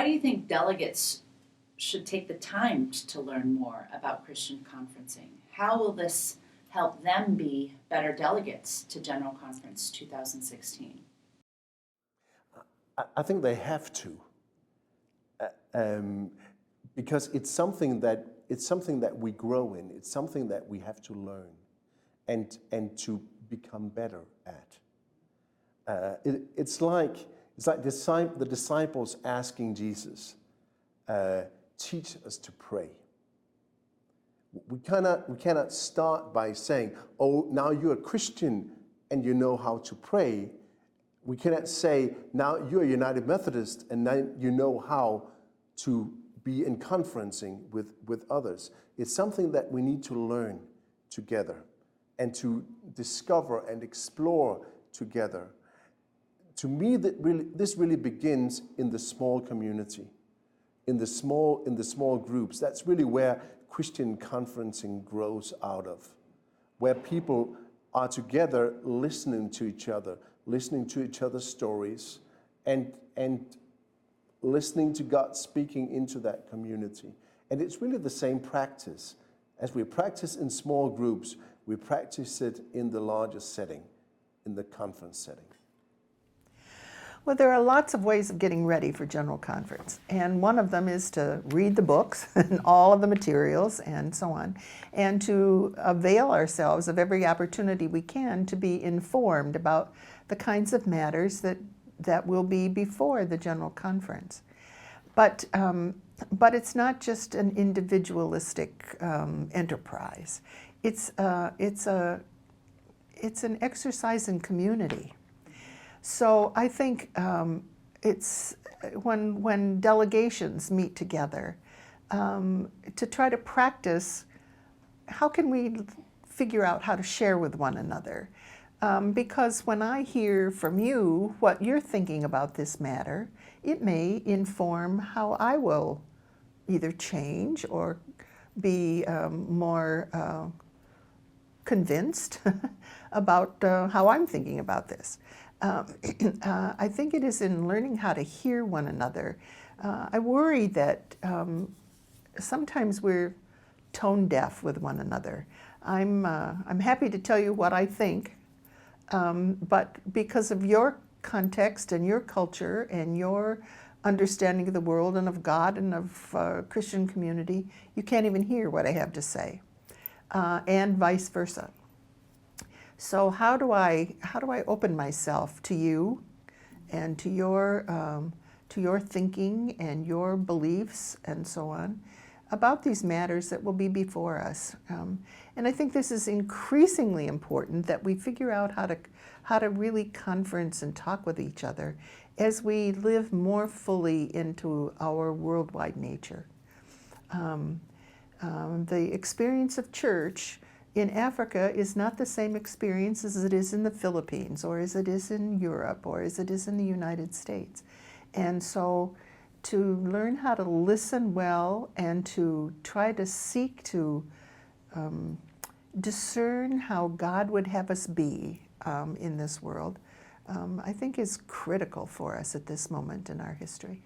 why do you think delegates should take the time to learn more about Christian conferencing? How will this help them be better delegates to General Conference 2016? I think they have to, because it's something that we grow in. It's something that we have to learn, and to become better at. It's like the disciples asking Jesus, "Teach us to pray." We cannot start by saying, "Oh, now you're a Christian and you know how to pray." We cannot say, "Now you're a United Methodist and now you know how to be in conferencing with others." It's something that we need to learn together and to discover and explore together. To me, this really begins in the small community, in the small groups. That's really where Christian conferencing grows out of, where people are together listening to each other, listening to each other's stories, and listening to God speaking into that community. And it's really the same practice. As we practice in small groups, we practice it in the larger setting, in the conference setting. Well, there are lots of ways of getting ready for General Conference, and one of them is to read the books and all of the materials and so on, and to avail ourselves of every opportunity we can to be informed about the kinds of matters that will be before the General Conference. But it's not just an individualistic enterprise. It's an exercise in community. So I think it's when delegations meet together to try to practice, how can we figure out how to share with one another? Because when I hear from you what you're thinking about this matter, it may inform how I will either change or be more convinced about how I'm thinking about this. I think it is in learning how to hear one another. I worry that sometimes we're tone deaf with one another. I'm happy to tell you what I think, but because of your context and your culture and your understanding of the world and of God and of Christian community, you can't even hear what I have to say, and vice versa. So how do I open myself to you and to your thinking and your beliefs and so on about these matters that will be before us? And I think this is increasingly important, that we figure out how to really conference and talk with each other as we live more fully into our worldwide nature. The experience of church in Africa is not the same experience as it is in the Philippines, or as it is in Europe, or as it is in the United States. And so to learn how to listen well and to try to seek to discern how God would have us be in this world, I think is critical for us at this moment in our history.